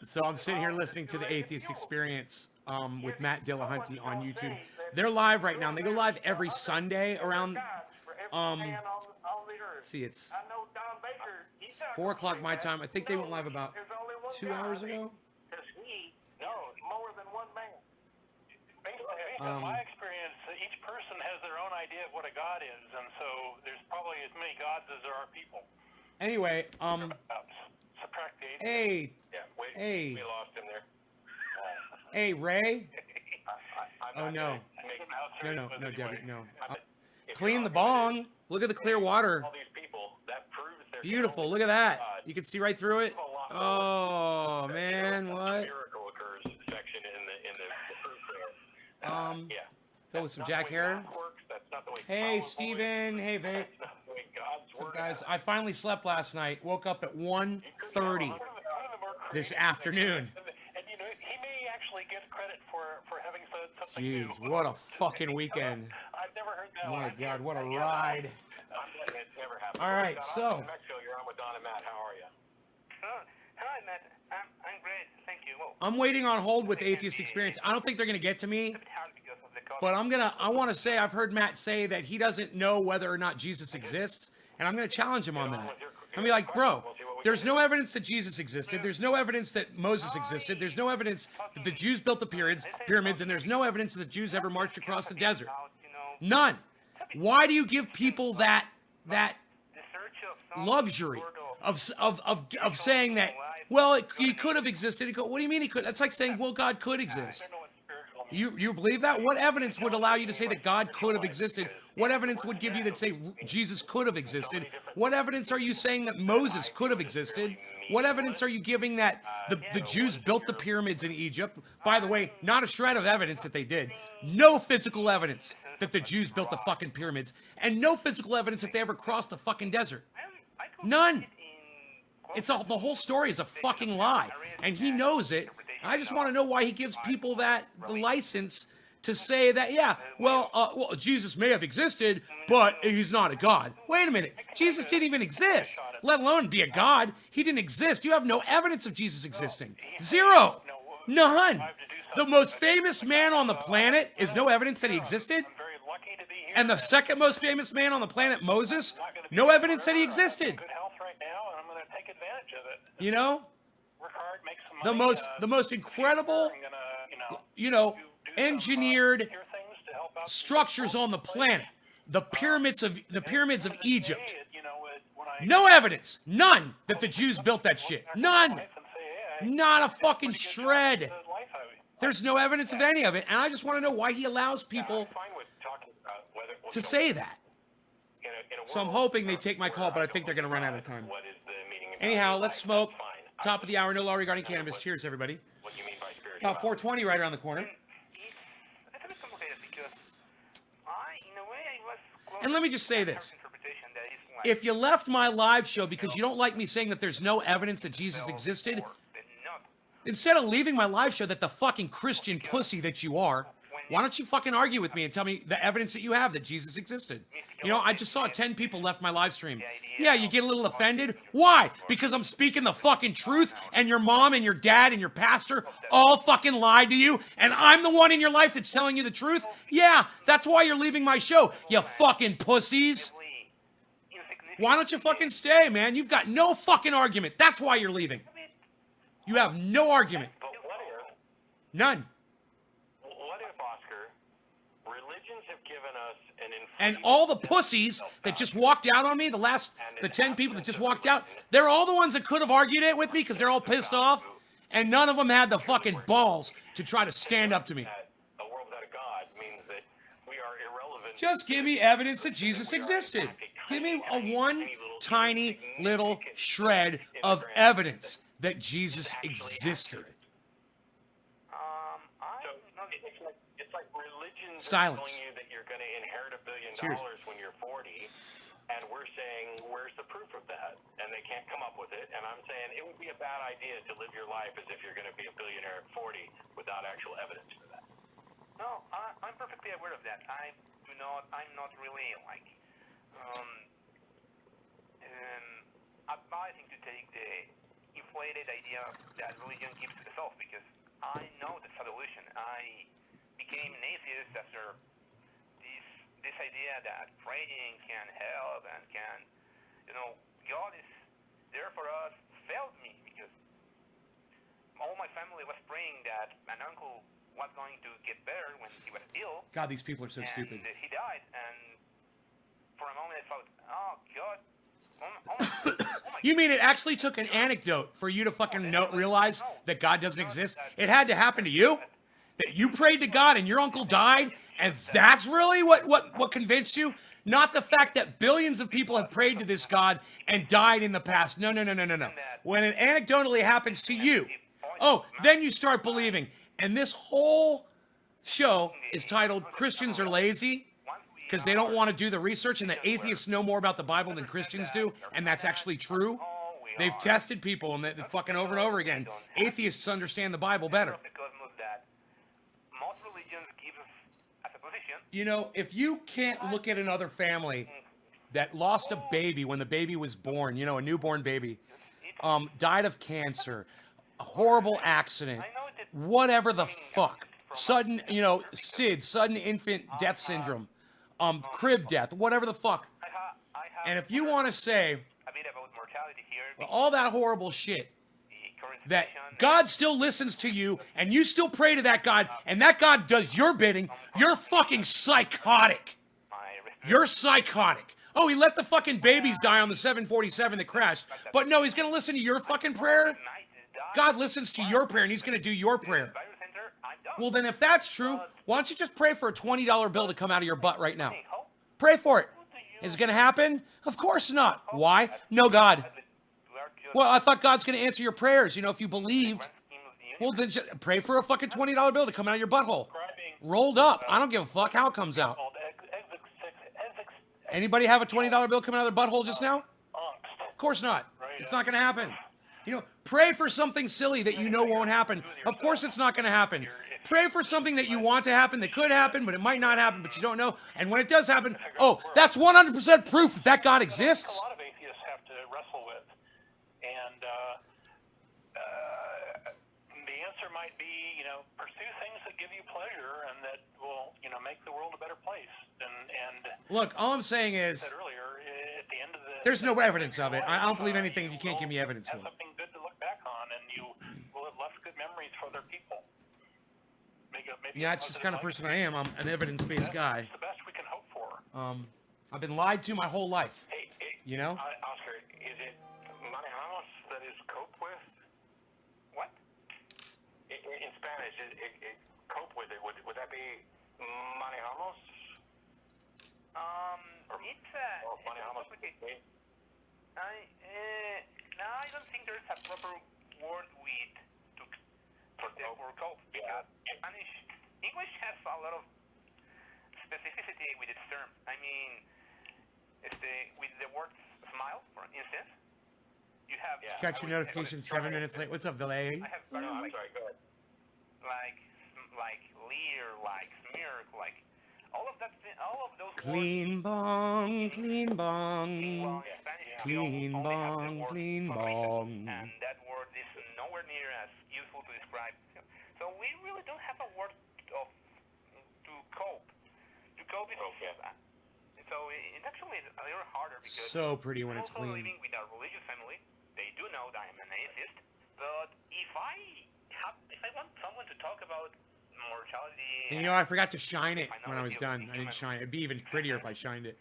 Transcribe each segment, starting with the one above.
So I'm sitting here listening to the Atheist Experience with Matt Dillahunty on YouTube. They're live right now, and they go live every Sunday around, let's see, it's 4 o'clock my time. I think they went live about 2 hours ago. Based on my experience, each person has their own idea of what a god is, and so there's probably as many gods as there are people. Anyway, Subtract the 8. Hey, yeah, hey, we lost him there. Hey, Ray. I'm No, Debbie, no. Clean the bong. Look at the clear water. All these people, that proves there Beautiful. Look at that. You can see right through it. Oh man, what? Miracle occurs section in the proof there. Fill with some Jack Herring. Hey, Steven. Hey, Vape. What's up, guys? I finally slept last night. Woke up at 1:30 this afternoon. And you know, he may actually get credit for having said something new. Jeez, what a fucking weekend. I've never heard that. Oh my God, what a ride. It's never happened. All right, so. Mexico, you're on with Don and Matt. How are you? Hi, Matt. I'm great. Thank you. Well, I'm waiting on hold with Atheist Experience. I don't think they're going to get to me. But I want to say, I've heard Matt say that he doesn't know whether or not Jesus exists. And I'm going to challenge him on that. I'm be like, bro, there's no evidence that Jesus existed. There's no evidence that Moses existed. There's no evidence that the Jews built the pyramids. And there's no evidence that the Jews ever marched across the desert. None. Why do you give people that luxury of saying that, well, he could have existed? What do you mean he could? That's like saying, well, God could exist. You believe that? What evidence would allow you to say that God could have existed? What evidence would give you that say Jesus could have existed? What evidence are you saying that Moses could have existed? What evidence are you giving that the Jews built the pyramids in Egypt? By the way, not a shred of evidence that they did. No physical evidence that the Jews built the fucking pyramids. And no physical evidence that they ever crossed the fucking desert. None. The whole story is a fucking lie. And he knows it. I just want to know why he gives people the license to say that, yeah, well, Jesus may have existed, but he's not a god. Wait a minute. Jesus didn't even exist, let alone be a god. He didn't exist. You have no evidence of Jesus existing. Zero. None. The most famous man on the planet is no evidence that he existed. And the second most famous man on the planet, Moses, no evidence that he existed. You know? The most incredible, engineered structures on the planet. The pyramids of Egypt. No evidence. None that the Jews built that shit. None. Not a fucking shred. There's no evidence of any of it. And I just want to know why he allows people to say that. So I'm hoping they take my call, but I think they're going to run out of time. Anyhow, let's smoke. Top of the hour, no law regarding cannabis. Cheers, everybody. About 4:20 right around the corner. And let me just say this. If you left my live show because you don't like me saying that there's no evidence that Jesus existed, instead of leaving my live show that the fucking Christian pussy that you are, why don't you fucking argue with me and tell me the evidence that you have that Jesus existed? You know, I just saw 10 people left my live stream. Yeah, you get a little offended. Why? Because I'm speaking the fucking truth and your mom and your dad and your pastor all fucking lied to you and I'm the one in your life that's telling you the truth? Yeah, that's why you're leaving my show, you fucking pussies. Why don't you fucking stay, man? You've got no fucking argument. That's why you're leaving. You have no argument. None. And all the pussies that just walked out on me, the 10 people that just walked out, they're all the ones that could have argued it with me because they're all pissed off, and none of them had the fucking balls to try to stand up to me. Just give me evidence that Jesus existed. Give me one tiny little shred of evidence that Jesus existed. Silence. Cheers. When you're 40, and we're saying, where's the proof of that? And they can't come up with it. And I'm saying it would be a bad idea to live your life as if you're going to be a billionaire at 40 without actual evidence for that. No, I'm perfectly aware of that. I'm not really like advising to take the inflation outdated idea that religion gives to the soul, because I know that's evolution. I became an atheist after this idea that praying can help and can, God is there for us, failed me, because all my family was praying that an uncle was going to get better when he was ill. God, these people are so and stupid. He died, and for a moment I thought, oh God, oh my You mean it actually took an anecdote for you to fucking realize that God doesn't exist? It had to happen to you? That you prayed to God and your uncle died, and that's really what convinced you? Not the fact that billions of people have prayed to this God and died in the past. No. When it anecdotally happens to you, then you start believing. And this whole show is titled Christians Are Lazy, because they don't want to do the research, and that atheists know more about the Bible than Christians do, and that's actually true. They've tested people, and they fucking over and over again. Atheists understand the Bible better. Most religions give us as a position. You know, if you can't look at another family that lost a baby when the baby was born, a newborn baby, died of cancer, a horrible accident, whatever the fuck, sudden, SIDS, sudden infant death syndrome, crib death, whatever the fuck. And if you want to say a bit about mortality here, all that horrible shit, that God still listens to you, and you still pray to that God, and that God does your bidding, you're fucking psychotic. You're psychotic. Oh, he let the fucking babies die on the 747 that crashed, but no, he's going to listen to your fucking prayer? God listens to your prayer, and he's going to do your prayer. Well, then if that's true, why don't you just pray for a $20 bill to come out of your butt right now? Pray for it. Is it going to happen? Of course not. Why? No, God. Well, I thought God's going to answer your prayers, if you believed. Well, then just pray for a fucking $20 bill to come out of your butthole. Rolled up. I don't give a fuck how it comes out. Anybody have a $20 bill coming out of their butthole just now? Of course not. It's not going to happen. Pray for something silly that won't happen. Of course it's not going to happen. Pray for something that you want to happen, that could happen, but it might not happen, but you don't know. And when it does happen, that's 100% proof that God exists. A lot of atheists have to wrestle with. And the answer might be, pursue things that give you pleasure and that will, make the world a better place. And look, all I'm saying is, earlier, at the end of there's no evidence of it. I don't believe anything if you can't give me evidence for have it. something good to look back on, and you will have left good memories for other people. Maybe Yeah, that's just the kind of person I am. I'm an evidence-based guy. It's the best we can hope for. I've been lied to my whole life. Hey, Oscar, is it manejamos that is cope with? what? In Spanish, cope with it. Would that be manejamos? It's manejamos. complicated. I don't think there's a proper word for the word cope, because English has a lot of specificity with its terms. I mean, with the word smile, for instance, you have... Got your notification 7 minutes late. What's up, Valet? I have... No, I'm sorry, go ahead. Like leer, like smirk, like... all of those Clean bong, clean bong. Spanish Clean only have the bong, word clean for reason, bong. and that word is nowhere near as useful to describe. So we really don't have a word to cope. To cope is so it's actually a little harder because So pretty when I'm it's also clean. living with a religious family. They do know that I'm an atheist, but if I want someone to talk about mortality, And I forgot to shine it when I was done. I didn't shine it. It'd be even prettier if I shined it.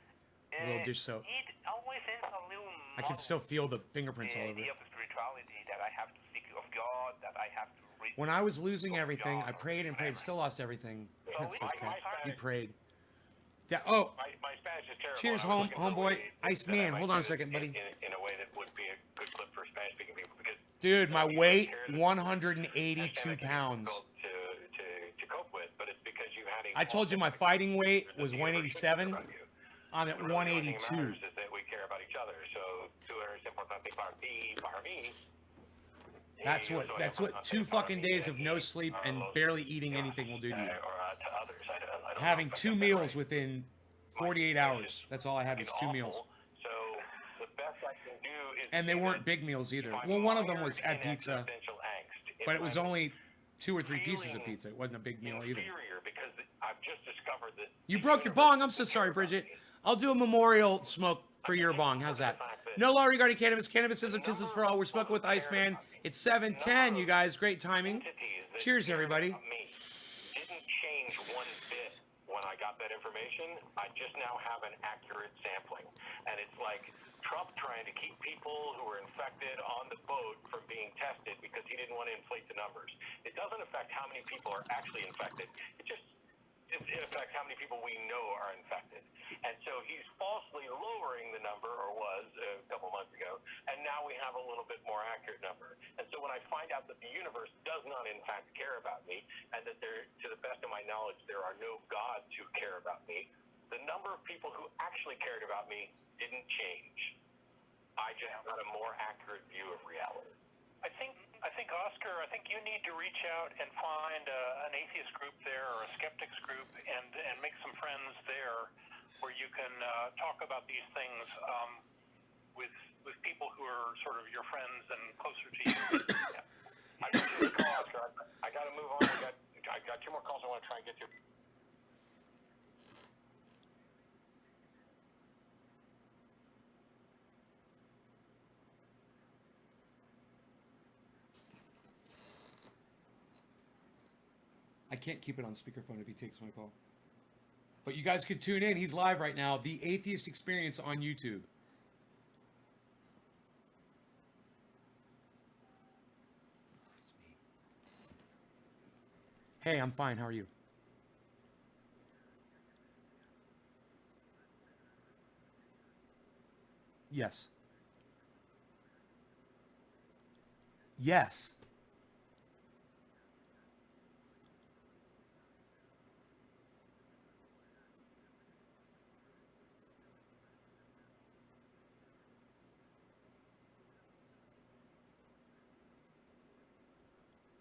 A little dish soap. it always ends a little. I can still feel the fingerprints the all over idea it. of spirituality that I have to seek of God, that I have to read. When I was losing everything, I prayed and prayed, still lost everything. That's this cat. He prayed. Oh, My Spanish is terrible. cheers, I was looking for homeboy. ways Ice that I man, might hold on a do it second, buddy. In a way that would be a good clip for Spanish-speaking people, because Dude, my weight, I 182 understand pounds. it's difficult to cope with, but it's because you had I told you my fighting weight was 187. I'm at The only thing 182. that matters is that we care about each other. So, tú eres importante para mí. That's what 2 fucking days of no sleep and barely eating anything will do to you. Or to others. I don't Having know if 2 that's meals right. within 48 hours. That's all I had was 2 meals. So the best I can do And they weren't big meals either. Well, one of them was had pizza, but it was only 2 or 3 pieces of pizza. It wasn't a big meal either. Because I've just discovered that you broke your bong. I'm so sorry, Bridget. I'll do a memorial smoke for your bong. How's that? No law regarding cannabis. Cannabism for all. We're smoking with Iceman. It's 7:10, you guys. Great timing. Cheers, everybody. Didn't change one bit when I got that information. I just now have an accurate sampling. And it's like Trump trying to keep people who are infected on the boat from being tested because he didn't want to inflate the numbers. It doesn't affect how many people are actually infected. It affects how many people we know are infected. And so he's falsely lowering the number, or was a couple months ago, and now we have a little bit more accurate number. And so when I find out that the universe does not in fact care about me, and that there, to the best of my knowledge, there are no gods who care about me, the number of people who actually cared about me didn't change. I just got a more accurate view of reality. I think, Oscar, I think you need to reach out and find an atheist group there or a skeptics group and make some friends there where you can talk about these things with people who are sort of your friends and closer to you. Yeah. I appreciate the call, Oscar. I got to move on. I got 2 more calls I want to try and get to. I can't keep it on speakerphone if he takes my call. But you guys could tune in. He's live right now. The Atheist Experience on YouTube. Hey, I'm fine. How are you? Yes. Yes.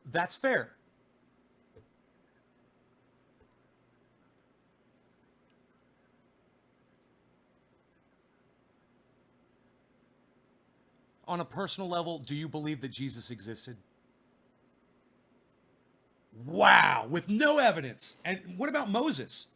That's fair. On a personal level, do you believe that Jesus existed? Wow, with no evidence. And what about Moses?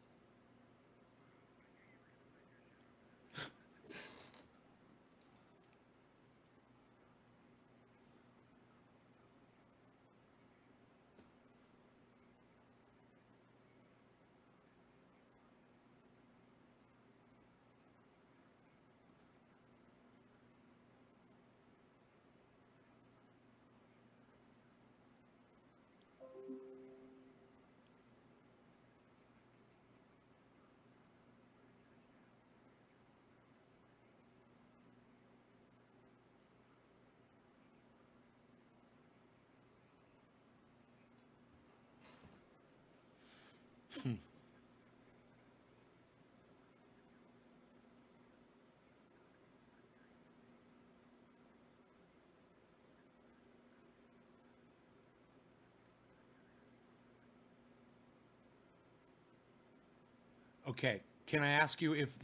Okay, can I ask you if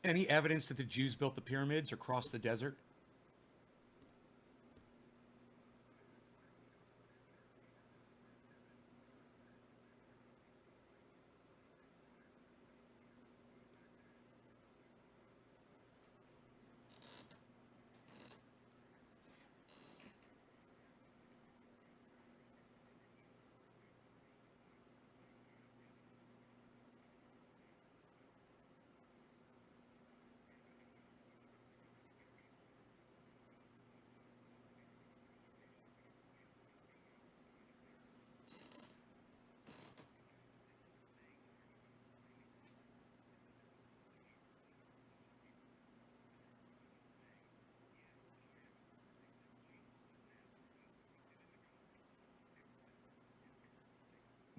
any evidence that the Jews built the pyramids or crossed the desert?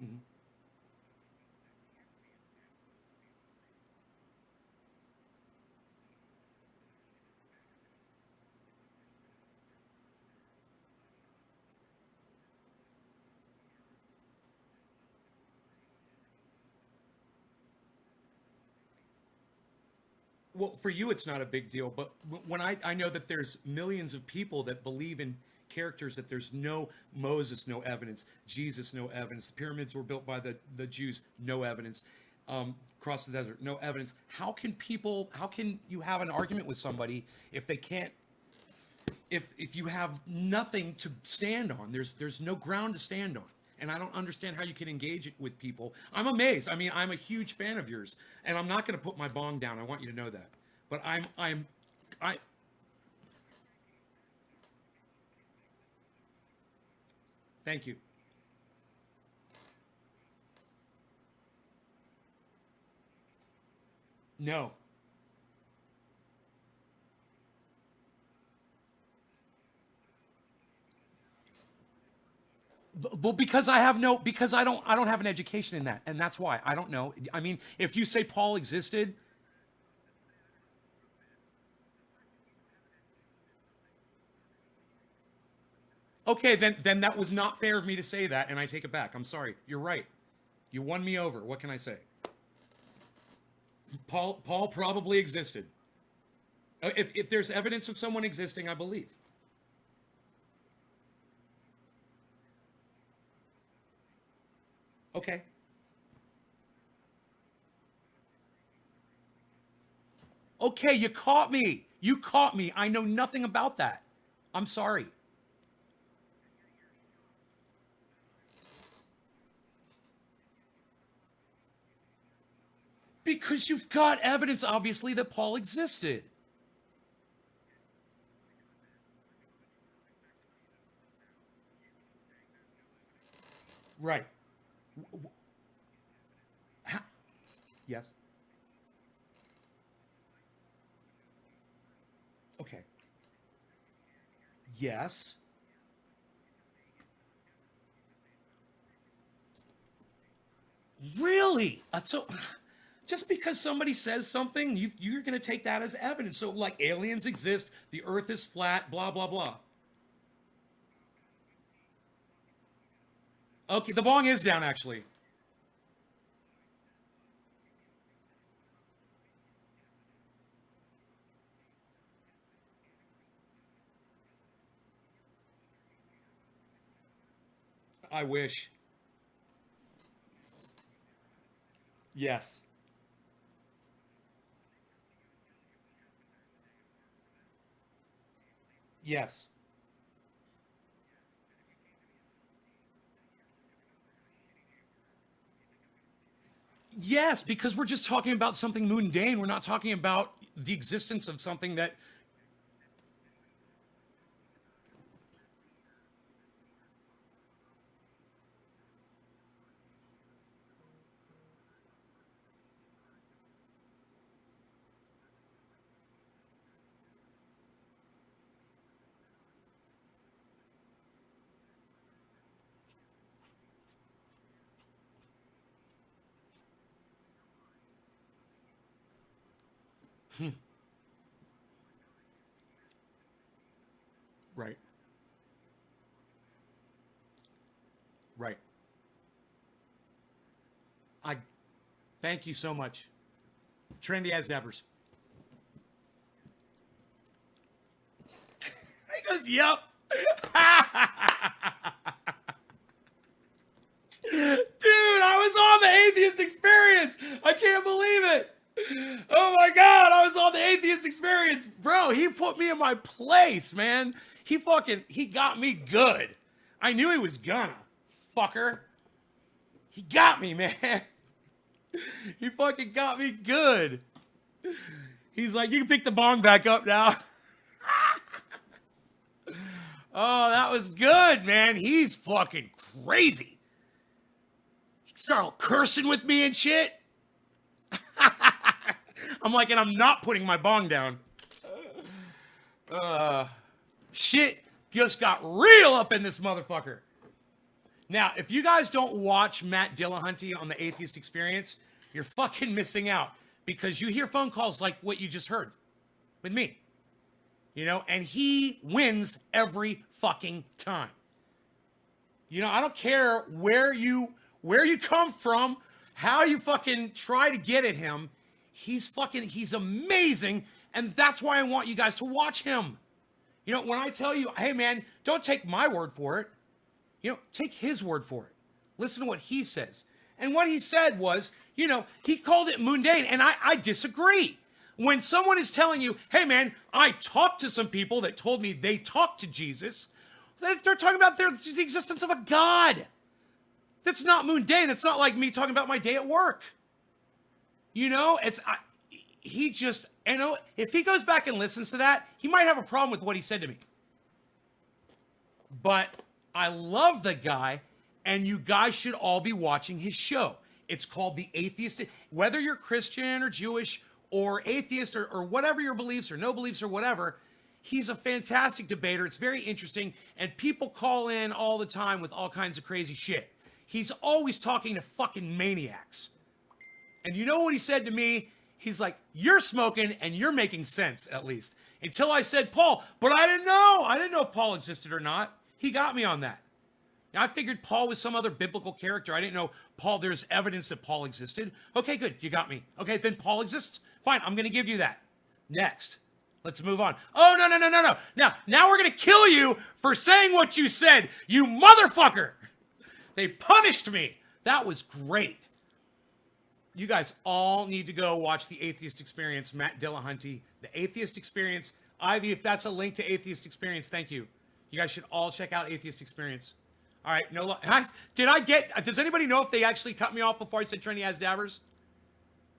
Mhm. well, for you, it's not a big deal. But when I know that there's millions of people that believe in characters that there's no Moses, no evidence, Jesus, no evidence. The pyramids were built by the Jews, no evidence. Across the desert, no evidence. How can you have an argument with somebody if they can't, if you have nothing to stand on? There's no ground to stand on. And I don't understand how you can engage it with people. I'm amazed. I mean, I'm a huge fan of yours, and I'm not going to put my bong down. I want you to know that. But I thank you. No. Well, because I don't have an education in that, and that's why I don't know. I mean, if you say Paul existed, okay, then that was not fair of me to say that, and I take it back. I'm sorry. You're right. You won me over. What can I say? Paul probably existed. If there's evidence of someone existing, I believe. Okay. Okay, you caught me. You caught me. I know nothing about that. I'm sorry. Because you've got evidence, obviously, that Paul existed. Right. Yes. Okay. Yes. Really? So just because somebody says something, you're going to take that as evidence. So like aliens exist, the earth is flat, blah, blah, blah. Okay, the bong is down, actually. I wish. Yes. Yes. Yes, because we're just talking about something mundane. We're not talking about the existence of something that. Right. Right. I thank you so much. Trendy as Zappers. He goes, yep. Dude, I was on the Atheist Experience. I can't believe it. Oh my God, I was on the Atheist Experience. Bro, he put me in my place, man. He got me good. I knew he was gonna. Fucker. He got me, man. He fucking got me good. He's like, you can pick the bong back up now. Oh, that was good, man. He's fucking crazy. He started cursing with me and shit. I'm like, and I'm not putting my bong down. Shit just got real up in this motherfucker. Now, if you guys don't watch Matt Dillahunty on the Atheist Experience, you're fucking missing out, because you hear phone calls like what you just heard with me. You know, and he wins every fucking time. You know, I don't care where you come from, how you fucking try to get at him. He's amazing. And that's why I want you guys to watch him. You know, when I tell you, hey man, don't take my word for it. You know, take his word for it. Listen to what he says. And what he said was, you know, he called it mundane. And I disagree. When someone is telling you, hey man, I talked to some people that told me they talked to Jesus, they're talking about the existence of a God. That's not mundane. That's not like me talking about my day at work. You know, you know, if he goes back and listens to that, he might have a problem with what he said to me. But I love the guy, and you guys should all be watching his show. It's called The Atheist. Whether you're Christian or Jewish or atheist or whatever your beliefs or no beliefs or whatever, he's a fantastic debater. It's very interesting, and people call in all the time with all kinds of crazy shit. He's always talking to fucking maniacs. And you know what he said to me? He's like, you're smoking and you're making sense, at least. Until I said Paul, but I didn't know. I didn't know if Paul existed or not. He got me on that. Now, I figured Paul was some other biblical character. I didn't know Paul, there's evidence that Paul existed. Okay, good. You got me. Okay, then Paul exists. Fine, I'm going to give you that. Next. Let's move on. Oh, no. Now we're going to kill you for saying what you said, you motherfucker. They punished me. That was great. You guys all need to go watch The Atheist Experience, Matt Dillahunty. The Atheist Experience. Ivy, if that's a link to Atheist Experience, thank you. You guys should all check out Atheist Experience. All right, does anybody know if they actually cut me off before I said trendy as dabbers?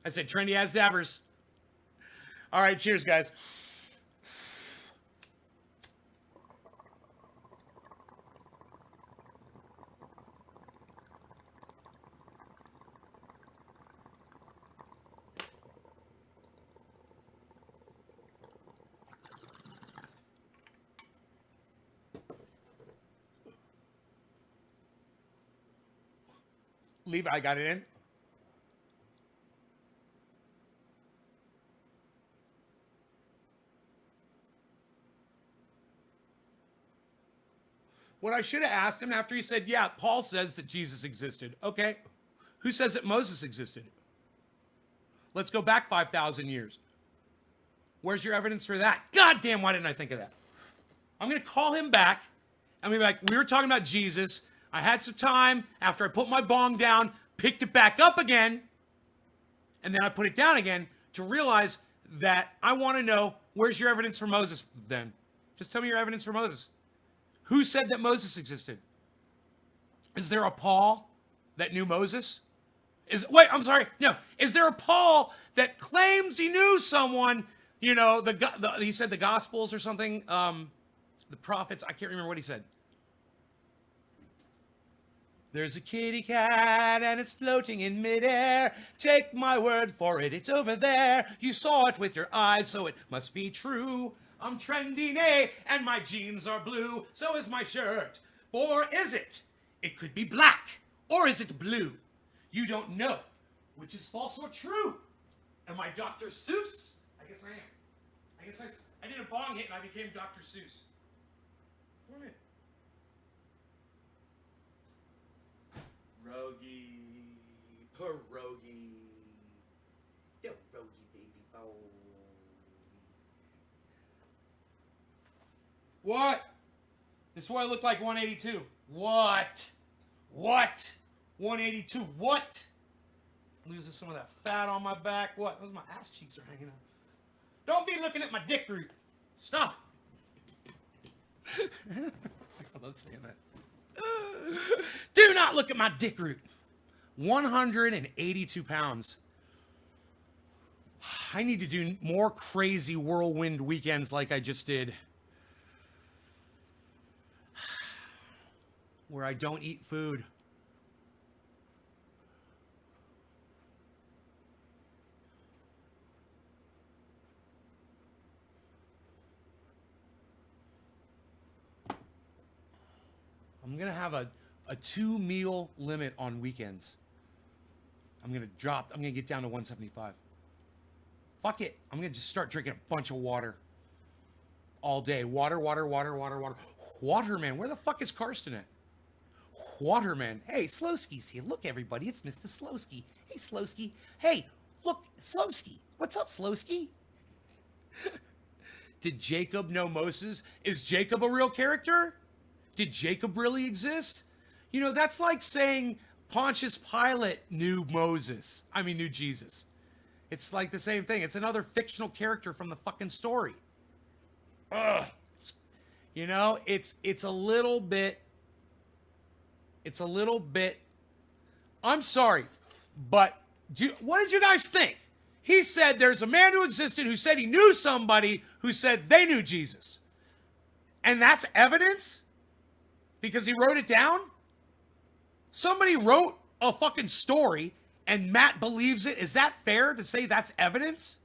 I said trendy as dabbers. All right, cheers, guys. Leave. I got it in. What I should have asked him after he said, yeah, Paul says that Jesus existed. Okay. Who says that Moses existed? Let's go back 5,000 years. Where's your evidence for that? God damn, why didn't I think of that? I'm going to call him back. I'm going to be like, we were talking about Jesus. I had some time after I put my bong down, picked it back up again, and then I put it down again to realize that I want to know, where's your evidence for Moses then? Just tell me your evidence for Moses. Who said that Moses existed? Is there a Paul that knew Moses? Is there a Paul that claims he knew someone, you know, he said the Gospels or something, the prophets, I can't remember what he said. There's a kitty cat and it's floating in midair. Take my word for it, it's over there. You saw it with your eyes, so it must be true. I'm trending and my jeans are blue. So is my shirt. Or is it? It could be black. Or is it blue? You don't know which is false or true. Am I Dr. Seuss? I guess I am. I guess I did a bong hit and I became Dr. Seuss. Come on in. Pierogi, baby, boy. What? This is what I look like 182. What? 182. What? Losing some of that fat on my back. What? Those my ass cheeks are hanging out. Don't be looking at my dick root. Stop. I love saying that. Do not look at my dick root. 182 pounds. I need to do more crazy whirlwind weekends like I just did. Where I don't eat food. I'm going to have a 2-meal limit on weekends. I'm going to get down to 175. Fuck it. I'm going to just start drinking a bunch of water. All day. Water. Waterman. Where the fuck is Karsten at? Waterman. Hey, Slowski's here. Look, everybody. It's Mr. Slowski. Hey, Slowski. Hey, Look, Slowski. What's up, Slowski? Did Jacob know Moses? Is Jacob a real character? Did Jacob really exist? You know, that's like saying Pontius Pilate knew knew Jesus. It's like the same thing. It's another fictional character from the fucking story. Ugh. You know, it's a little bit. I'm sorry, but what did you guys think? He said there's a man who existed who said he knew somebody who said they knew Jesus. And that's evidence? Because he wrote it down? Somebody wrote a fucking story and Matt believes it. Is that fair to say that's evidence?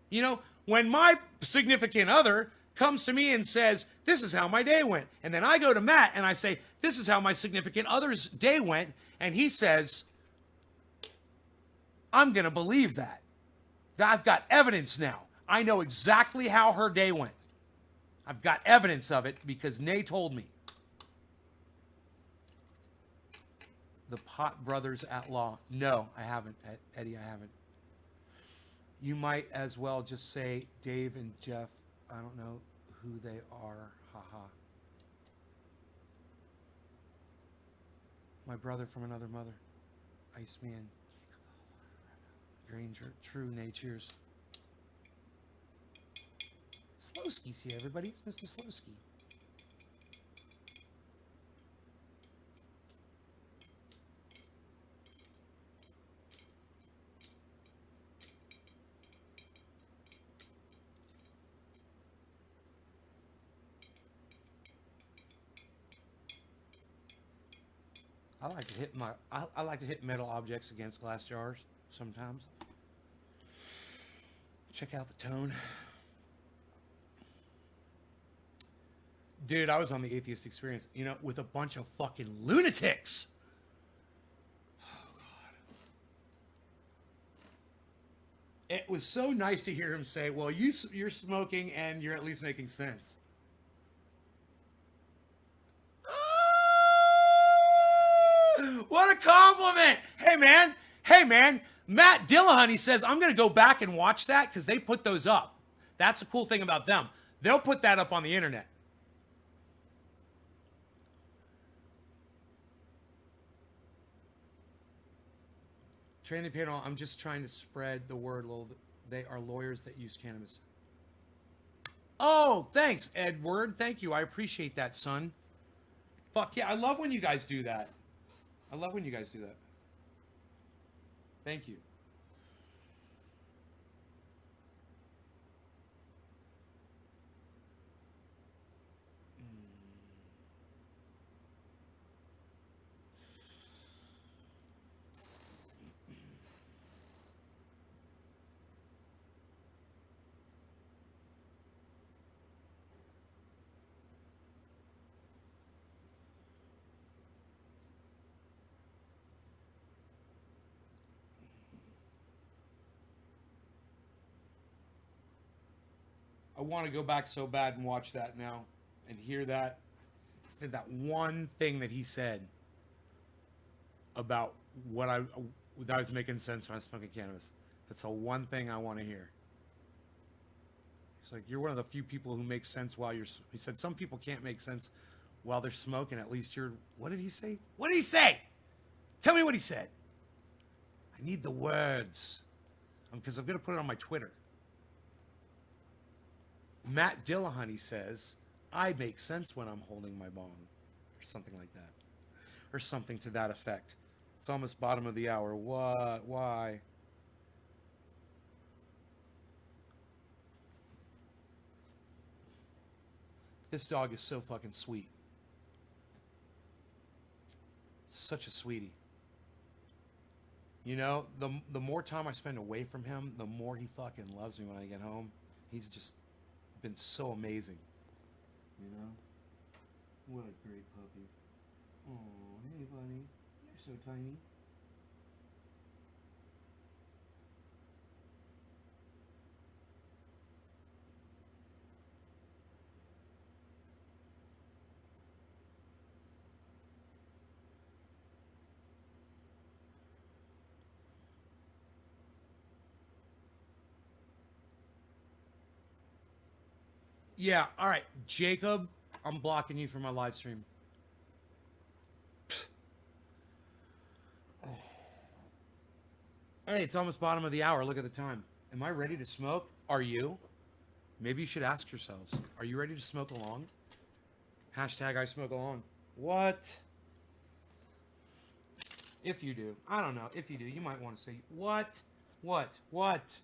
You know, when my significant other comes to me and says, this is how my day went. And then I go to Matt and I say, this is how my significant other's day went. And he says, I'm going to believe that. I've got evidence now. I know exactly how her day went. I've got evidence of it because Nay told me. The Pot Brothers at Law. No, I haven't, Eddie, I haven't. You might as well just say Dave and Jeff. I don't know who they are. Haha. My brother from another mother. Iceman. Granger. True Natures. Slowski's here, everybody. It's Mr. Slowski. I like to hit metal objects against glass jars sometimes. Check out the tone. Dude, I was on the Atheist Experience, you know, with a bunch of fucking lunatics. Oh, God. It was so nice to hear him say, well, you're smoking and you're at least making sense. What a compliment. Hey, man. Matt Dillahunty says, I'm going to go back and watch that because they put those up. That's the cool thing about them. They'll put that up on the internet. Training panel, I'm just trying to spread the word a little bit. They are lawyers that use cannabis. Oh, thanks, Edward. Thank you. I appreciate that, son. Fuck yeah. I love when you guys do that. Thank you. I want to go back so bad and watch that now and hear that one thing that he said about that was making sense when I was smoking cannabis. That's the one thing I want to hear. It's like, you're one of the few people who make sense while he said some people can't make sense while they're smoking. At least what did he say? What did he say? Tell me what he said. I need the words. Because I'm going to put it on my Twitter. Matt Dillahunty says, I make sense when I'm holding my bong. Or something like that. Or something to that effect. It's almost bottom of the hour. What? Why? This dog is so fucking sweet. Such a sweetie. You know, the more time I spend away from him, the more he fucking loves me when I get home. He's just been so amazing. You know? What a great puppy. Oh, hey buddy. You're so tiny. Yeah, all right. Jacob, I'm blocking you from my live stream. All right, it's almost bottom of the hour. Look at the time. Am I ready to smoke? Are you? Maybe you should ask yourselves. Are you ready to smoke along? Hashtag I smoke along. What? If you do. I don't know. If you do, you might want to say, what? What? What?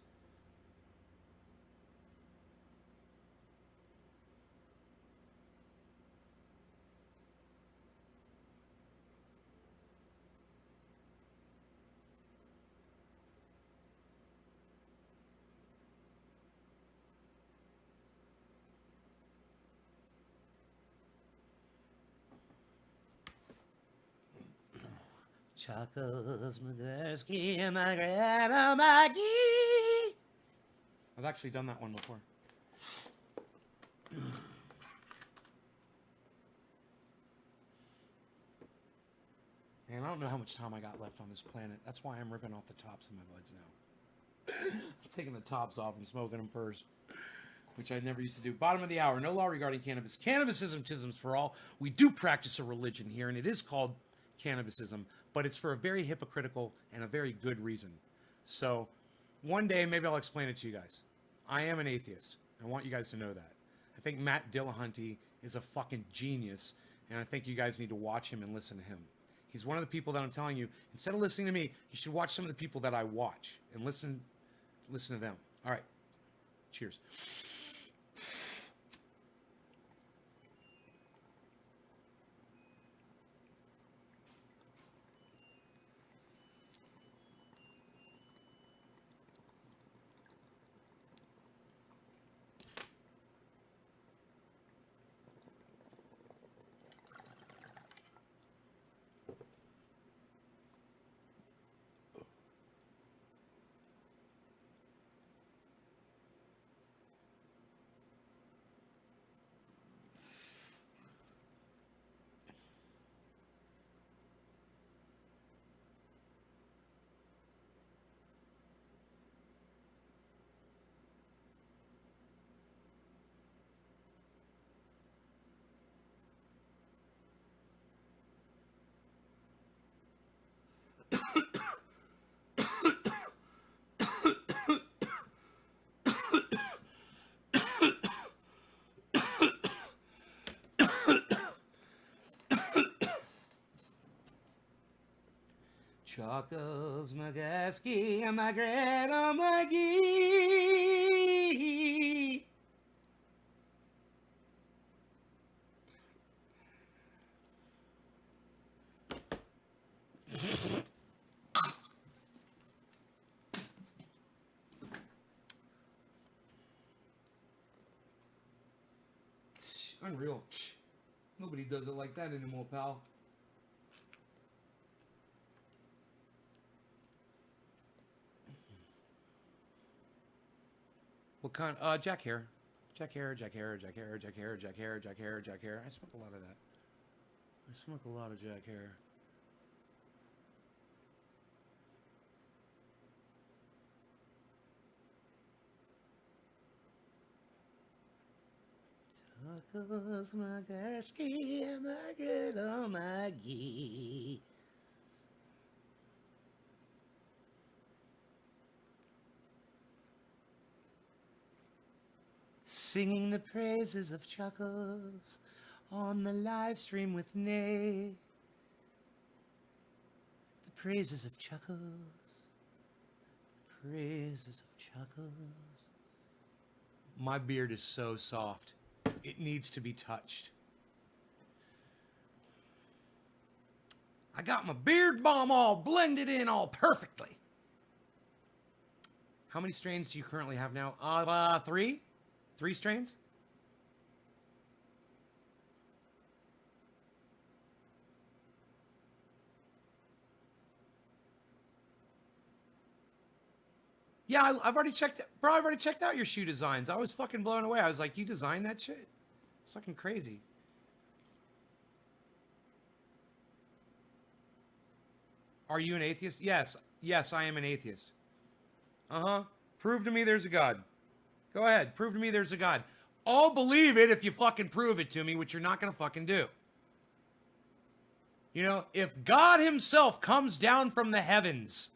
Chuckles, Magursky, and my grandma Maggie. I've actually done that one before. Man, I don't know how much time I got left on this planet. That's why I'm ripping off the tops of my buds now. I'm taking the tops off and smoking them first, which I never used to do. Bottom of the hour, no law regarding cannabis. Cannabisism for all. We do practice a religion here, and it is called cannabisism, but it's for a very hypocritical and a very good reason. So one day, maybe I'll explain it to you guys. I am an atheist. I want you guys to know that. I think Matt Dillahunty is a fucking genius, and I think you guys need to watch him and listen to him. He's one of the people that I'm telling you, instead of listening to me, you should watch some of the people that I watch and listen to them. All right. Cheers. Chuckles, Magursky, and my grandma Maggie. Unreal. Nobody does it like that anymore, pal. What kind? Jack hair. Jack hair. I smoke a lot of that. I smoke a lot of Jack hair. Chuckles, Magursky, and my grandma Maggie. Singing the praises of Chuckles on the live stream with Nay. The praises of Chuckles. Praises of Chuckles. My beard is so soft. It needs to be touched. I got my beard balm all blended in all perfectly. How many strains do you currently have now? 3? 3 strains? Yeah, I've already checked. Bro, I've already checked out your shoe designs. I was fucking blown away. I was like, you designed that shit? It's fucking crazy. Are you an atheist? Yes. Yes, I am an atheist. Uh-huh. Prove to me there's a God. Go ahead. Prove to me there's a God. I'll believe it if you fucking prove it to me, which you're not going to fucking do. You know, if God himself comes down from the heavens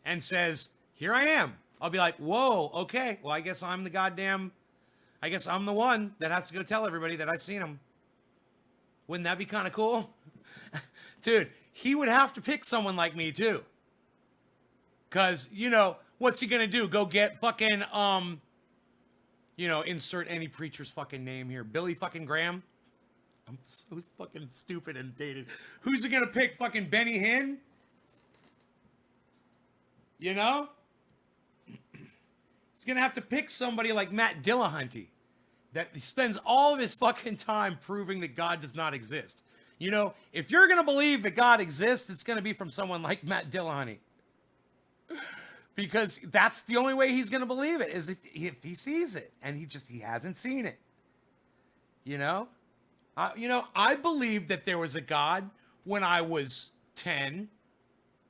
and says, here I am, I'll be like, whoa, okay, well, I guess I'm the one that has to go tell everybody that I've seen him. Wouldn't that be kind of cool? Dude, he would have to pick someone like me too. Because, you know, what's he going to do? Go get fucking, insert any preacher's fucking name here. Billy fucking Graham? I'm so fucking stupid and dated. Who's he going to pick? Fucking Benny Hinn? You know? He's going to have to pick somebody like Matt Dillahunty that spends all of his fucking time proving that God does not exist. You know, if you're going to believe that God exists, it's going to be from someone like Matt Dillahunty. Because that's the only way he's going to believe it, is if he sees it. And he hasn't seen it. You know? I believed that there was a God when I was 10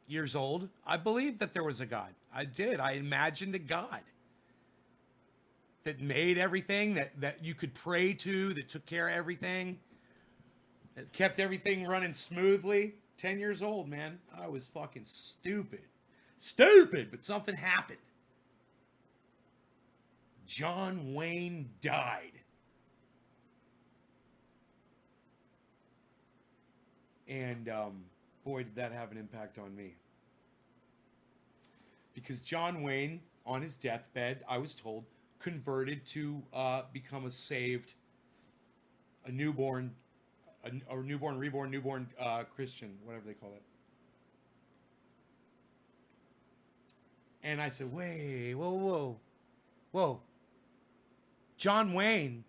years old. I believed that there was a God. I did. I imagined a God that made everything, that you could pray to, that took care of everything, that kept everything running smoothly. 10 years old, man. I was fucking stupid. Stupid, but something happened. John Wayne died. And boy, did that have an impact on me. Because John Wayne, on his deathbed, I was told, converted to become a newborn Christian, whatever they call it. And I said, wait, whoa. John Wayne,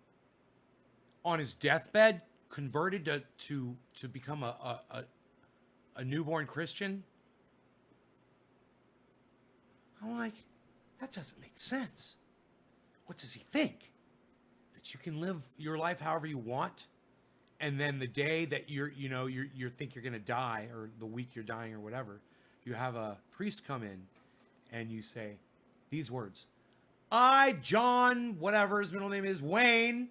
on his deathbed, converted to become a newborn Christian? I'm like, that doesn't make sense. What does he think? That you can live your life however you want, and then the day that you think you're gonna die, or the week you're dying or whatever, you have a priest come in and you say these words: I, John, whatever his middle name is, Wayne,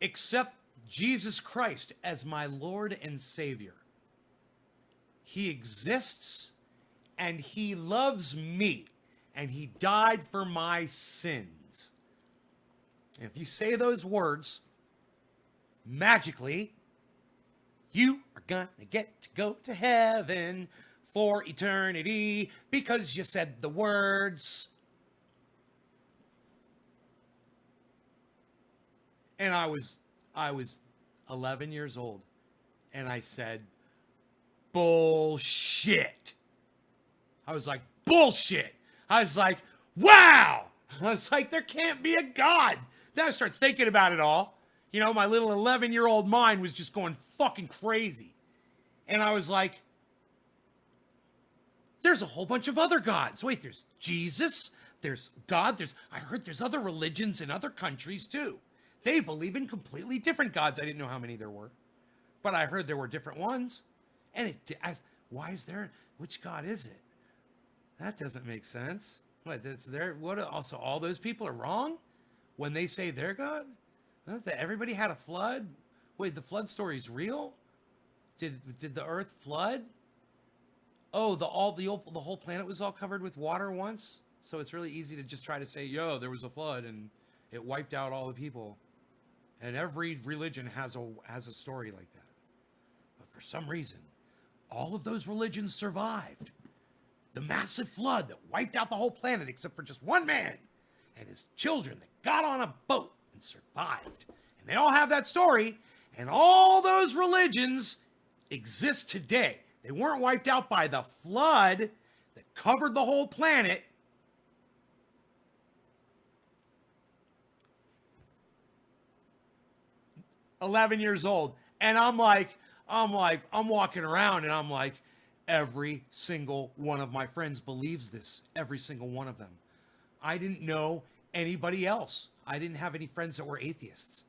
accept Jesus Christ as my Lord and Savior. He exists, and he loves me, and he died for my sins. And if you say those words, magically, you are gonna get to go to heaven for eternity because you said the words. And I was 11 years old, and I said, bullshit. I was like, bullshit. I was like, wow. I was like, there can't be a God. Then I started thinking about it all. You know, my little 11-year-old mind was just going fucking crazy. And I was like, there's a whole bunch of other gods. Wait, there's Jesus, there's God, I heard there's other religions in other countries too. They believe in completely different gods. I didn't know how many there were, but I heard there were different ones. And why is there, which God is it? That doesn't make sense. What, that's their, what, also all those people are wrong when they say their God? That everybody had a flood? Wait, the flood story is real? Did the earth flood? Oh, the whole planet was all covered with water once? So it's really easy to just try to say, yo, there was a flood and it wiped out all the people. And every religion has a story like that. But for some reason, all of those religions survived the massive flood that wiped out the whole planet except for just one man and his children that got on a boat and survived. And they all have that story, and all those religions exist today. They weren't wiped out by the flood that covered the whole planet. I'm 11 years old, and I'm walking around, and I'm like, every single one of my friends believes this. Every single one of them. I didn't know anybody else. I didn't have any friends that were atheists.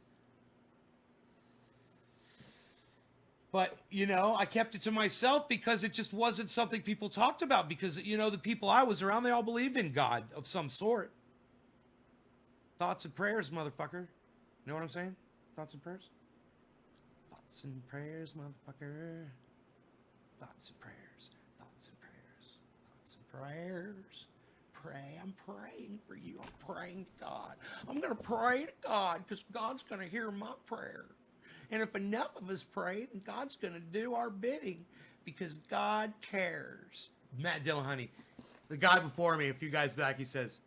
But, I kept it to myself because it just wasn't something people talked about. Because, the people I was around, they all believed in God of some sort. Thoughts and prayers, motherfucker. Know what I'm saying? Thoughts and prayers? Thoughts and prayers, motherfucker. Thoughts and prayers. Thoughts and prayers. Thoughts and prayers. Pray. I'm praying for you. I'm praying to God. I'm going to pray to God because God's going to hear my prayer. And if enough of us pray, then God's going to do our bidding because God cares. Matt Dillahunty, the guy before me, a few guys back, he says,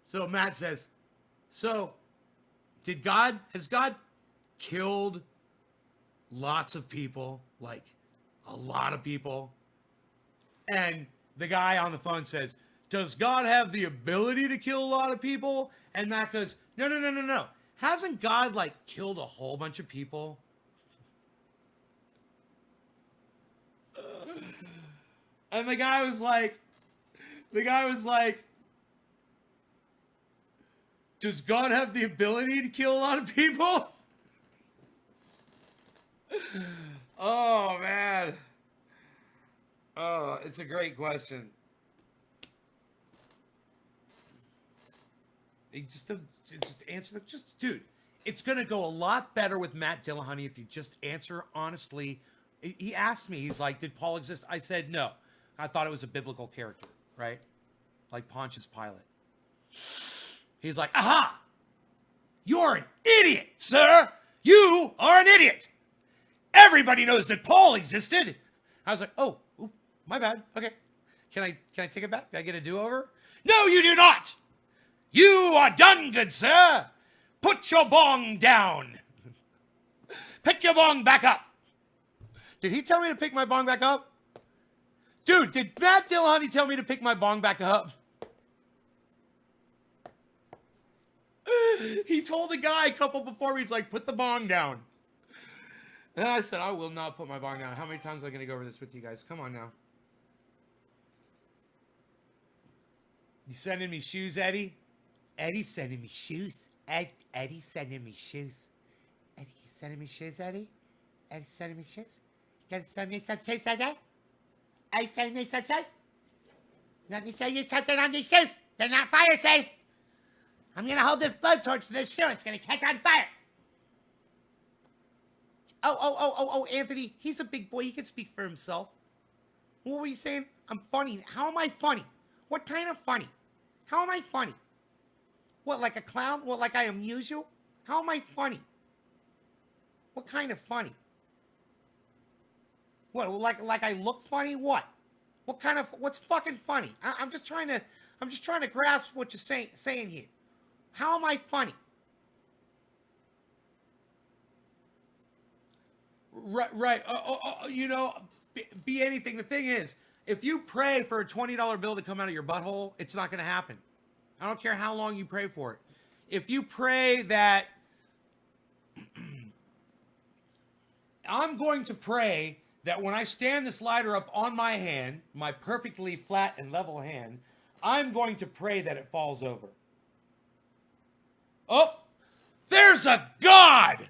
so Matt says, so has God killed lots of people, like a lot of people? And the guy on the phone says, does God have the ability to kill a lot of people? And Matt goes, no. Hasn't God like killed a whole bunch of people? And the guy was like, does God have the ability to kill a lot of people? Oh, man. Oh, it's a great question. Just answer dude, it's going to go a lot better with Matt Dillahunty if you just answer honestly. He asked me, he's like, did Paul exist? I said, no. I thought it was a biblical character, right? Like Pontius Pilate. He's like, aha! You're an idiot, sir! You are an idiot! Everybody knows that Paul existed! I was like, oh, my bad. Okay. Can I take it back? Can I get a do-over? No, you do not! You are done, good sir! Put your bong down! Pick your bong back up! Did he tell me to pick my bong back up? Dude, did Matt Dillahunty tell me to pick my bong back up? He told the guy a couple before me, he's like, put the bong down. And I said, I will not put my bong down. How many times am I going to go over this with you guys? Come on now. You sending me shoes, Eddie? Eddie's sending me shoes. Eddie's sending me shoes. Eddie's sending me shoes, Eddie? Eddie's sending me shoes? You gonna send me some shoes, Eddie? Eddie's sending me some shoes? Let me show you something on these shoes. They're not fire safe. I'm gonna hold this blowtorch to this shoe. It's gonna catch on fire. Oh, Anthony. He's a big boy. He can speak for himself. What were you saying? I'm funny. How am I funny? What kind of funny? How am I funny? What, like a clown? What, like I amuse you? How am I funny? What kind of funny? What, like I look funny? What? What kind of, what's fucking funny? I'm just trying to grasp what you're saying here. How am I funny? Right. You know, be anything. The thing is, if you pray for a $20 bill to come out of your butthole, it's not going to happen. I don't care how long you pray for it. If you pray that I'm going to pray that when I stand this lighter up on my hand, my perfectly flat and level hand, I'm going to pray that it falls over. Oh, there's a God!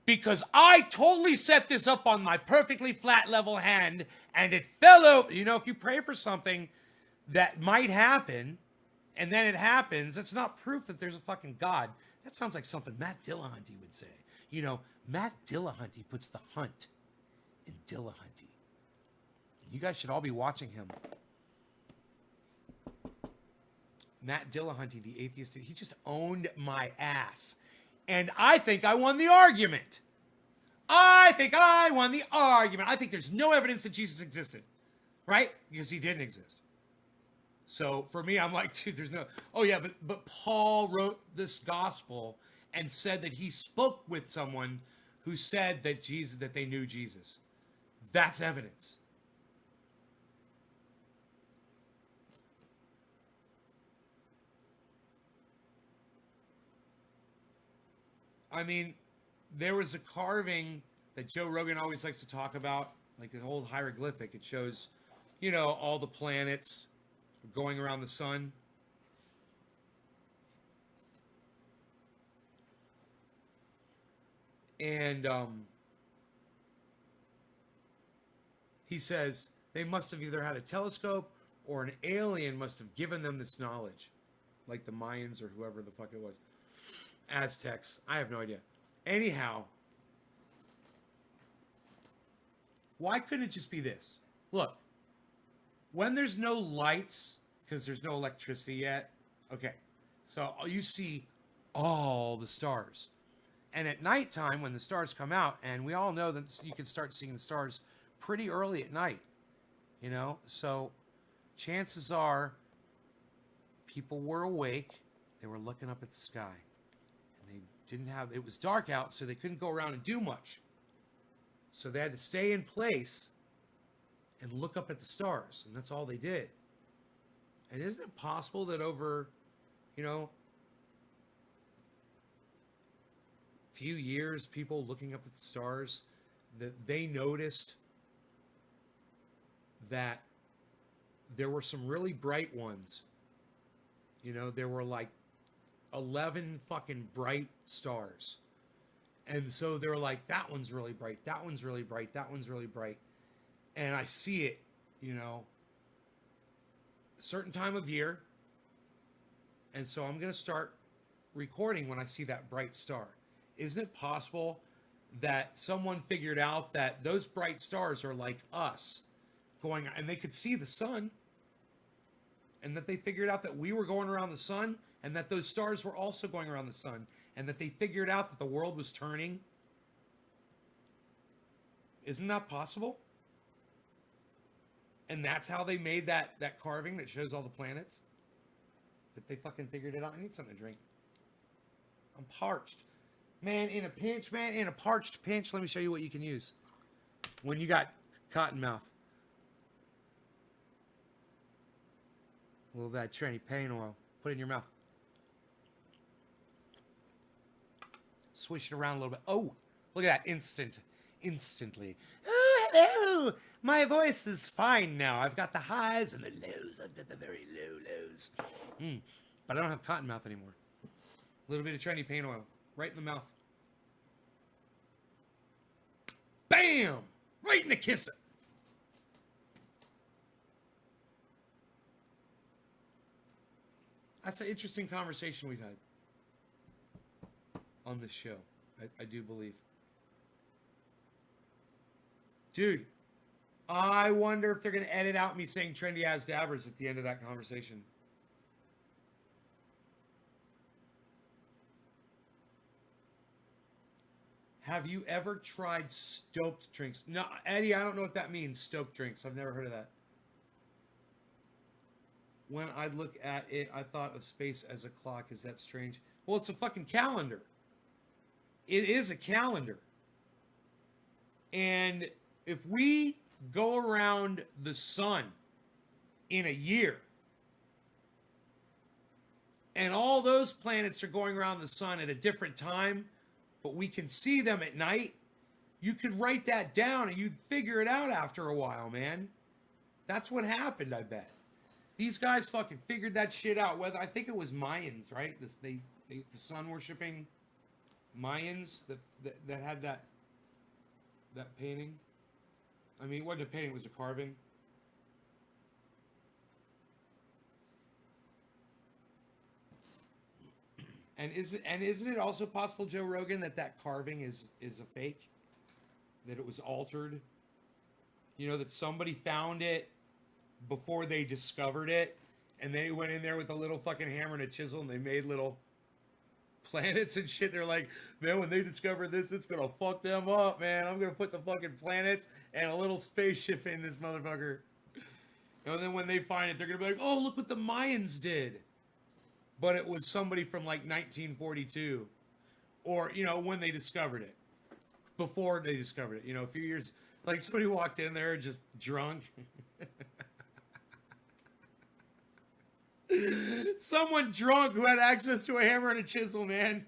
Because I totally set this up on my perfectly flat level hand and it fell over. You know, if you pray for something that might happen and then it happens, that's not proof that there's a fucking God. That sounds like something Matt Dillahunty would say. You know, Matt Dillahunty puts the hunt in Dillahunty. You guys should all be watching him. Matt Dillahunty, the atheist, he just owned my ass. And I think I won the argument. I think there's no evidence that Jesus existed. Right? Because he didn't exist. So for me, I'm like, dude, there's no... Oh yeah, but Paul wrote this gospel and said that he spoke with someone who said that they knew Jesus. That's evidence. I mean, there was a carving that Joe Rogan always likes to talk about, like the old hieroglyphic. It shows, you know, all the planets going around the sun. And he says they must have either had a telescope or an alien must have given them this knowledge. like the Mayans or whoever the fuck it was. Aztecs. I have no idea. Anyhow, why couldn't it just be this? Look, when there's no lights, because there's no electricity yet, okay, so you see all the stars. And at nighttime, when the stars come out, and we all know that you can start seeing the stars pretty early at night, you know? So chances are people were awake, they were looking up at the sky. And they didn't have, it was dark out, so they couldn't go around and do much. So they had to stay in place and look up at the stars, and that's all they did. And isn't it possible that over, you know, few years, people looking up at the stars, that they noticed that there were some really bright ones. You know, there were like 11 fucking bright stars. And so they're like, that one's really bright, that one's really bright, that one's really bright. And I see it, you know, a certain time of year. And so I'm going to start recording when I see that bright star. Isn't it possible that someone figured out that those bright stars are like us going, and they could see the sun, and that they figured out that we were going around the sun, and that those stars were also going around the sun, and that they figured out that the world was turning? Isn't that possible? And that's how they made that carving that shows all the planets? That they fucking figured it out? I need something to drink. I'm parched. Man, in a pinch, man, in a parched pinch, let me show you what you can use when you got cotton mouth. A little of that tranny pain oil. Put it in your mouth. Swish it around a little bit. Oh, look at that. Instantly. Oh, hello. My voice is fine now. I've got the highs and the lows. I've got the very low lows. But I don't have cotton mouth anymore. A little bit of tranny pain oil. Right in the mouth. Bam! Right in the kisser. That's an interesting conversation we've had on this show. I do believe. Dude, I wonder if they're going to edit out me saying trendy ass dabbers at the end of that conversation. Have you ever tried stoked drinks? No, Eddie, I don't know what that means, stoked drinks. I've never heard of that. When I look at it, I thought of space as a clock. Is that strange? Well, it's a fucking calendar. It is a calendar. And if we go around the sun in a year, and all those planets are going around the sun at a different time, but we can see them at night, you could write that down and you'd figure it out after a while, man. That's what happened, I bet. These guys fucking figured that shit out. Whether I think it was Mayans, right? The sun worshipping Mayans that had that painting. I mean, it wasn't a painting; it was a carving. And isn't it also possible, Joe Rogan, that carving is a fake? That it was altered? You know, that somebody found it before they discovered it, and they went in there with a little fucking hammer and a chisel, and they made little planets and shit. They're like, man, when they discover this, it's gonna fuck them up, man. I'm gonna put the fucking planets and a little spaceship in this motherfucker. And then when they find it, they're gonna be like, oh, look what the Mayans did. But it was somebody from like 1942, or, you know, when they discovered it, before they discovered it, you know, a few years, like somebody walked in there just drunk. Someone drunk who had access to a hammer and a chisel, man.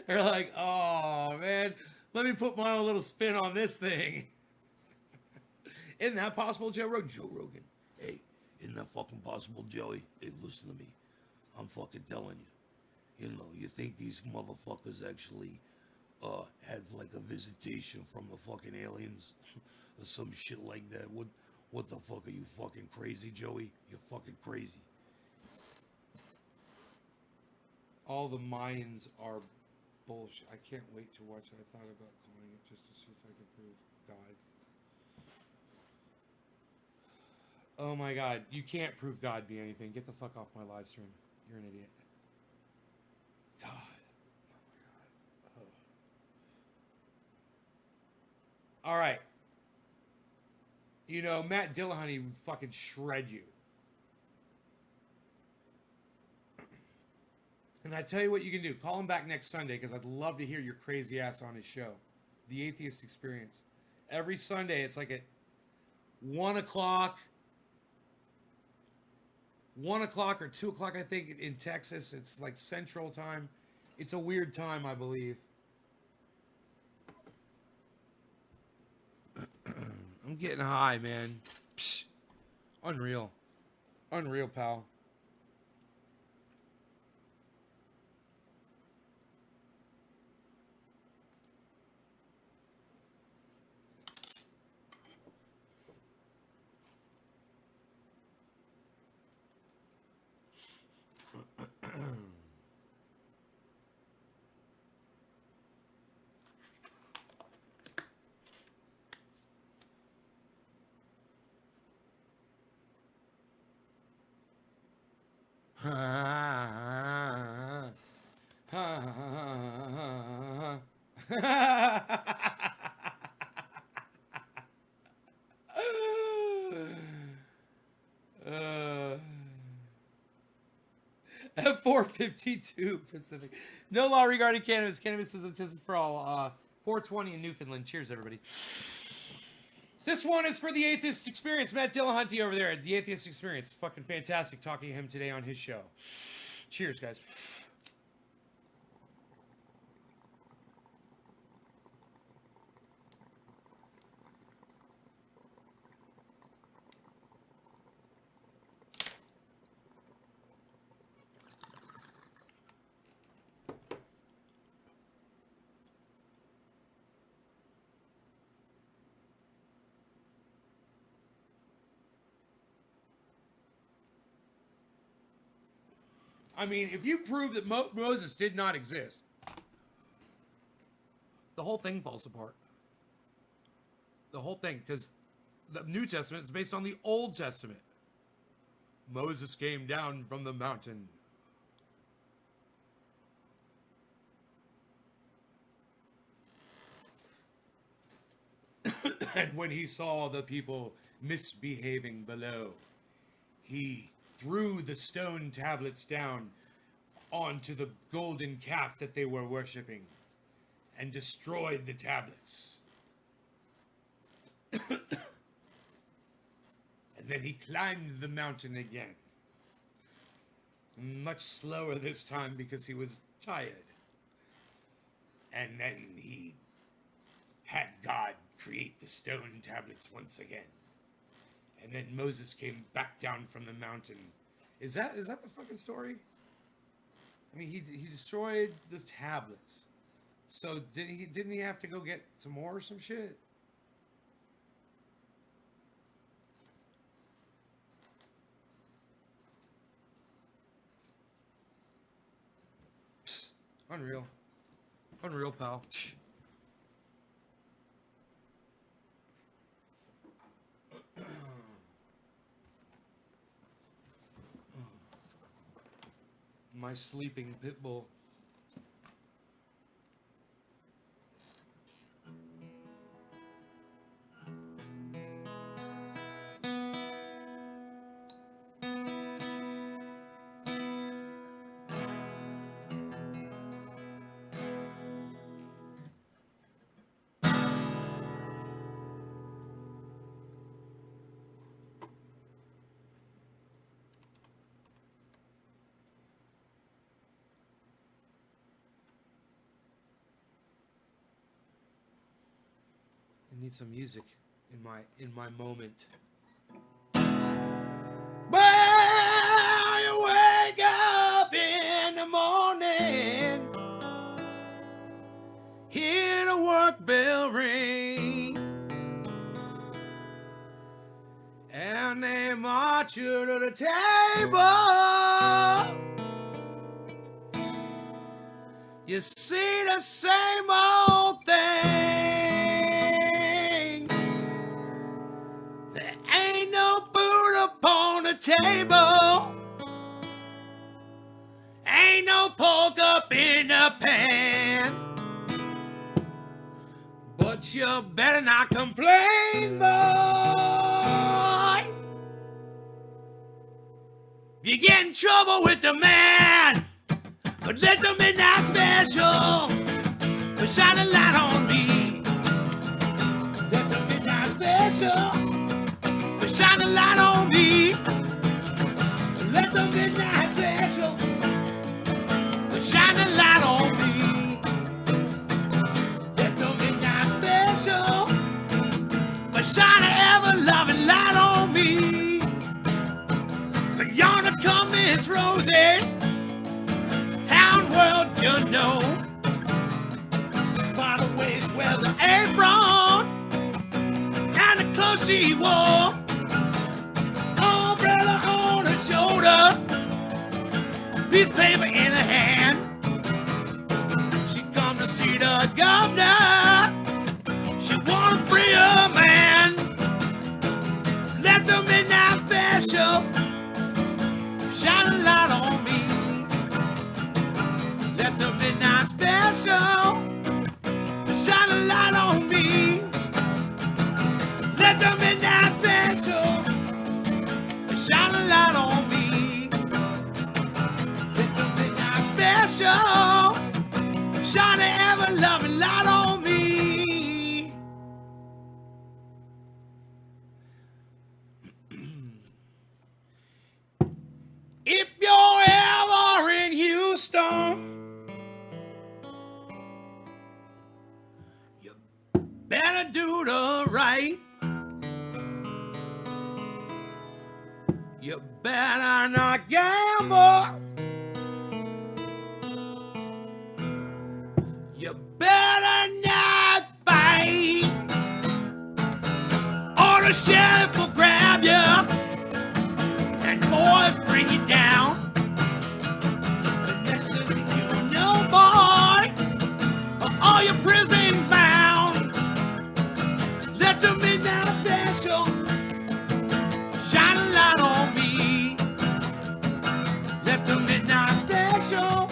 They're like, oh, man, let me put my own little spin on this thing. Isn't that possible, Joe Rogan? Joe Rogan, hey, isn't that fucking possible, Joey? Hey, listen to me. I'm fucking telling you. You know, you think these motherfuckers actually had like a visitation from the fucking aliens or some shit like that? What the fuck, are you fucking crazy, Joey? You're fucking crazy. All the Mayans are bullshit. I can't wait to watch it. I thought about calling it just to see if I can prove God. Oh my God. You can't prove God be anything. Get the fuck off my live stream. You're an idiot. God. Oh my God. Oh. All right. You know, Matt Dillahunty would fucking shred you. And I tell you what you can do. Call him back next Sunday because I'd love to hear your crazy ass on his show. The Atheist Experience. Every Sunday, it's like at 1 o'clock. 1 o'clock or 2 o'clock, I think, in Texas. It's like Central Time. It's a weird time, I believe. I'm getting high, man. Psh. Unreal. Unreal, pal. At 4:52 Pacific. No law regarding cannabis. Cannabis is intended for all. 4:20 in Newfoundland. Cheers, everybody. This one is for the Atheist Experience. Matt Dillahunty over there at the Atheist Experience. Fucking fantastic talking to him today on his show. Cheers, guys. I mean, if you prove that Moses did not exist, the whole thing falls apart. The whole thing, because the New Testament is based on the Old Testament. Moses came down from the mountain. And when he saw the people misbehaving below, he threw the stone tablets down onto the golden calf that they were worshiping and destroyed the tablets. And then he climbed the mountain again. Much slower this time because he was tired. And then he had God create the stone tablets once again. And then Moses came back down from the mountain. Is that the fucking story? I mean, he destroyed the tablets. So didn't he have to go get some more or some shit? Psst, unreal. Unreal, pal. My sleeping pit bull. I need some music in my moment. Well, you wake up in the morning, hear the work bell ring, and they march you to the table. You see the same old thing. There ain't no food upon the table. Ain't no pork up in the pan. But you better not complain, boy. You get in trouble with the man. But let the midnight special shine a light on me. Let the midnight special shine a light on me. Let the midnight special shine a light on me. Let the midnight special shine an ever-loving light on me. Yonder come Miss Rosie. How in the world you know? By the way she wears an apron and the clothes she wore. Umbrella on her shoulder, piece of paper in her hand. She come to see the governor. She wanna free a man. Let the midnight special shine a light on me. Let the midnight special shine a light on me. Let the midnight special shine a light on me. Let the midnight special shine an ever-loving light on me. If you're ever in Houston, you better do the right. You better not gamble. You better not bite, or the sheriff will grab you and boys bring you down. The next thing you know, boy, all your prison bound. Let the midnight special shine a light on me. Let the midnight special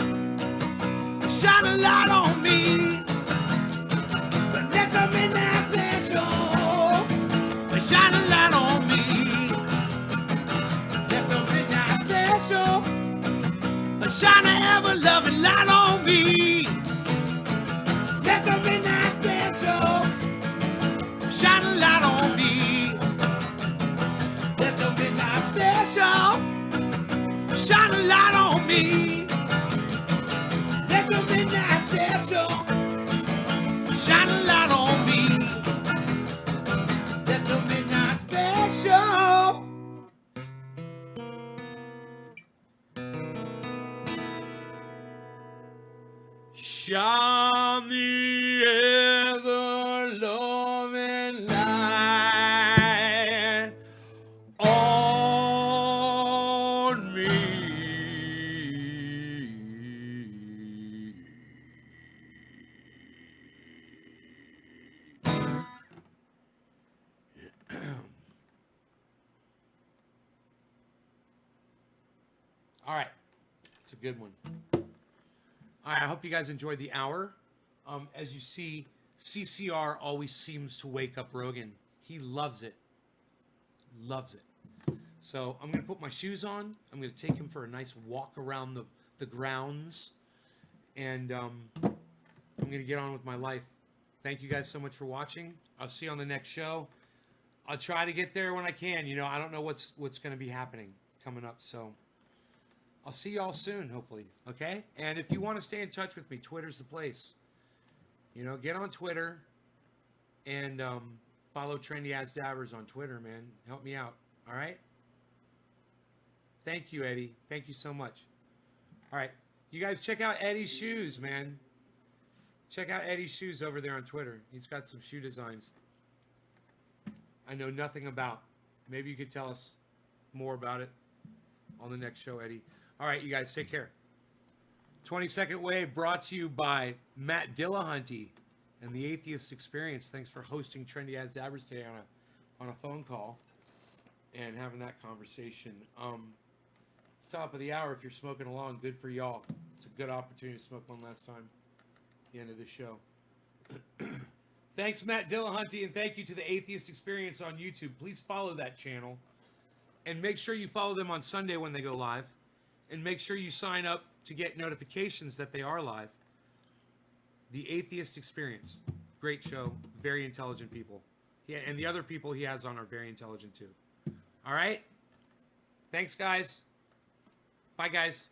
shine a light on me. Let the midnight special shine a light on me. Let the midnight special shine an ever-loving light on me. Let the midnight special shine a light on me. Let the midnight special shine a light on me. Let the midnight special shine a light on me. Let the midnight special shine the ever-loving light on me. All right, it's a good one. All right, I hope you guys enjoyed the hour. As you see, CCR always seems to wake up Rogan. He loves it. Loves it. So I'm going to put my shoes on. I'm going to take him for a nice walk around the grounds. And I'm going to get on with my life. Thank you guys so much for watching. I'll see you on the next show. I'll try to get there when I can. You know, I don't know what's going to be happening coming up. So I'll see you all soon, hopefully. Okay? And if you want to stay in touch with me, Twitter's the place. You know, get on Twitter and follow Trendy As Dabbers on Twitter, man. Help me out. All right? Thank you, Eddie. Thank you so much. All right. You guys check out Eddie's shoes, man. Check out Eddie's shoes over there on Twitter. He's got some shoe designs I know nothing about. Maybe you could tell us more about it on the next show, Eddie. All right, you guys, take care. 22nd Wave brought to you by Matt Dillahunty and the Atheist Experience. Thanks for hosting Trendy As Dabbers today on a phone call and having that conversation. It's top of the hour. If you're smoking along, good for y'all. It's a good opportunity to smoke one last time at the end of the show. Thanks, Matt Dillahunty, and thank you to the Atheist Experience on YouTube. Please follow that channel. And make sure you follow them on Sunday when they go live. And make sure you sign up to get notifications that they are live. The Atheist Experience. Great show. Very intelligent people. Yeah, and the other people he has on are very intelligent too. All right? Thanks, guys. Bye, guys.